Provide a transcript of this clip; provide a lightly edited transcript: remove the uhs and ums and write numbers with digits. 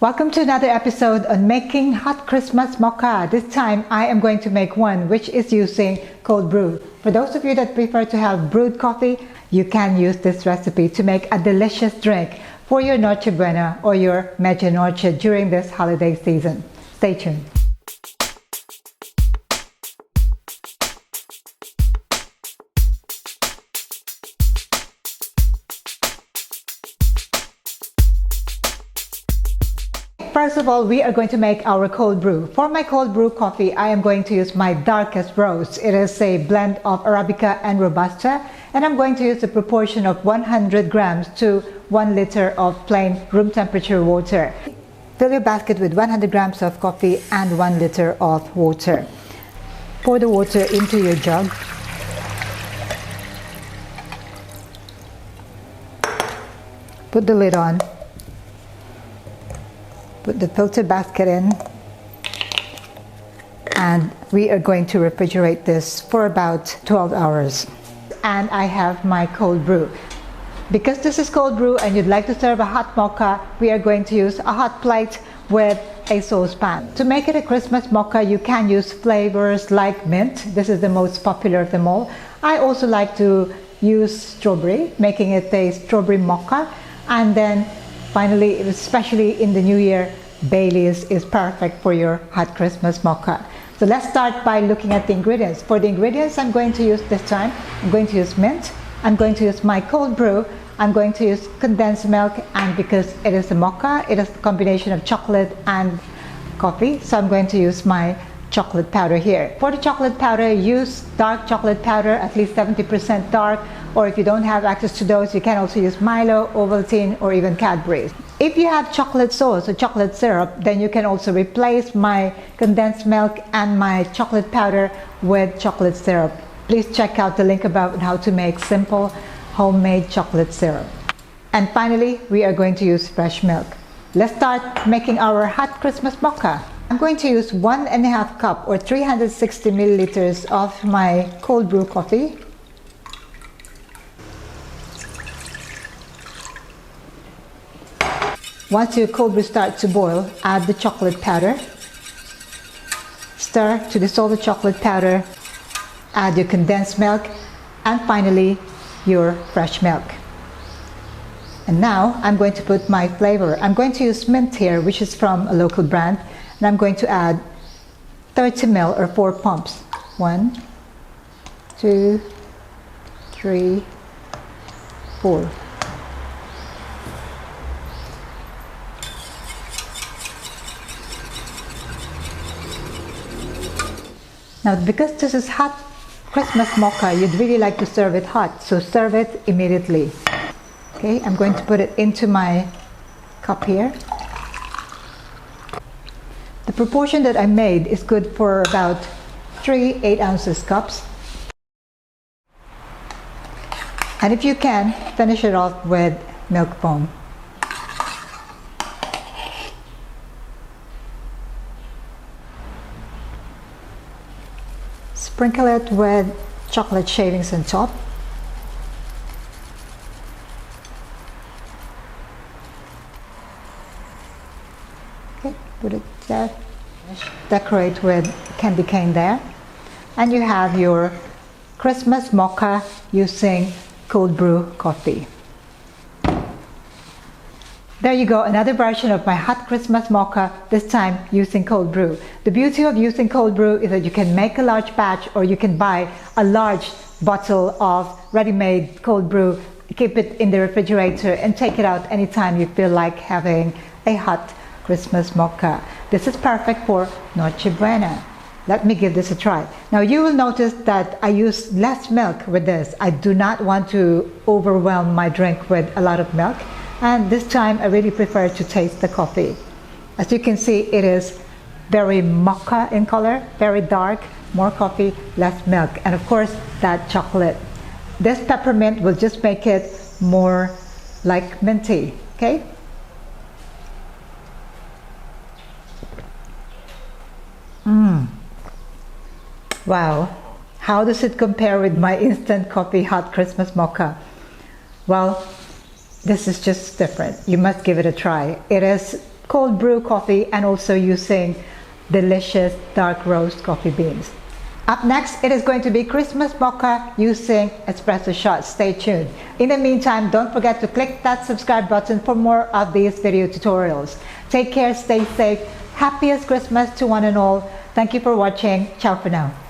Welcome to another episode on making hot Christmas mocha. This time I am going to make one which is using cold brew. For those of you that prefer to have brewed coffee, you can use this recipe to make a delicious drink for your Noche Buena or your Medianoche during this holiday season. Stay tuned. First of all, we are going to make our cold brew. For my cold brew coffee, I am going to use my darkest roast. It is a blend of Arabica and Robusta, and I'm going to use a proportion of 100 grams to 1 liter of plain room temperature water. Fill your basket with 100 grams of coffee and 1 liter of water. Pour the water into your jug. Put the lid on. Put the filter basket in, and we are going to refrigerate this for about 12 hours. And I have my cold brew. Because this is cold brew and you'd like to serve a hot mocha, we are going to use a hot plate with a saucepan. To make it a Christmas mocha, you can use flavors like mint. This is the most popular of them all. I also like to use strawberry, making it a strawberry mocha. And then finally, especially in the new year, Bailey's is perfect for your hot Christmas mocha. So let's start by looking at the ingredients. For the ingredients I'm going to use this time, I'm going to use mint, I'm going to use my cold brew, I'm going to use condensed milk, and because it is a mocha, it is a combination of chocolate and coffee, so I'm going to use my chocolate powder here. For the chocolate powder, use dark chocolate powder, at least 70% dark, or if you don't have access to those, you can also use Milo, Ovaltine, or even Cadbury. If you have chocolate sauce or chocolate syrup, then you can also replace my condensed milk and my chocolate powder with chocolate syrup. Please check out the link above on how to make simple homemade chocolate syrup. And finally, we are going to use fresh milk. Let's start making our hot Christmas mocha. I'm going to use 1.5 cup or 360 milliliters of my cold brew coffee. Once your cold brew starts to boil, add the chocolate powder. Stir to dissolve the chocolate powder. Add your condensed milk, and finally your fresh milk. And now I'm going to put my flavor. I'm going to use mint here, which is from a local brand. And I'm going to add 30 ml or 4 pumps. 1, 2, 3, 4. Now, because this is hot Christmas mocha, you'd really like to serve it hot, so serve it immediately. Okay, I'm going to put it into my cup here. The proportion that I made is good for about 3 8-ounce cups. And if you can, finish it off with milk foam. Sprinkle it with chocolate shavings on top. Okay, put it there. Decorate with candy cane there. And you have your Christmas mocha using cold brew coffee. There you go, another version of my hot Christmas mocha, this time using cold brew. The beauty of using cold brew is that you can make a large batch, or you can buy a large bottle of ready-made cold brew, keep it in the refrigerator, and take it out anytime you feel like having a hot Christmas mocha. This is perfect for Noche Buena. Let me give this a try. Now you will notice that I use less milk with this. I do not want to overwhelm my drink with a lot of milk. And this time I really prefer to taste the coffee. As you can see, it is very mocha in color, very dark, more coffee, less milk, and of course that chocolate. This peppermint will just make it more like minty, okay? Wow, how does it compare with my instant coffee hot Christmas mocha? Well, this is just different. You must give it a try. It is cold brew coffee and also using delicious dark roast coffee beans. Up next, it is going to be Christmas mocha using espresso shots. Stay tuned. In the meantime, don't forget to click that subscribe button for more of these video tutorials. Take care, stay safe. Happiest Christmas to one and all. Thank you for watching. Ciao for now.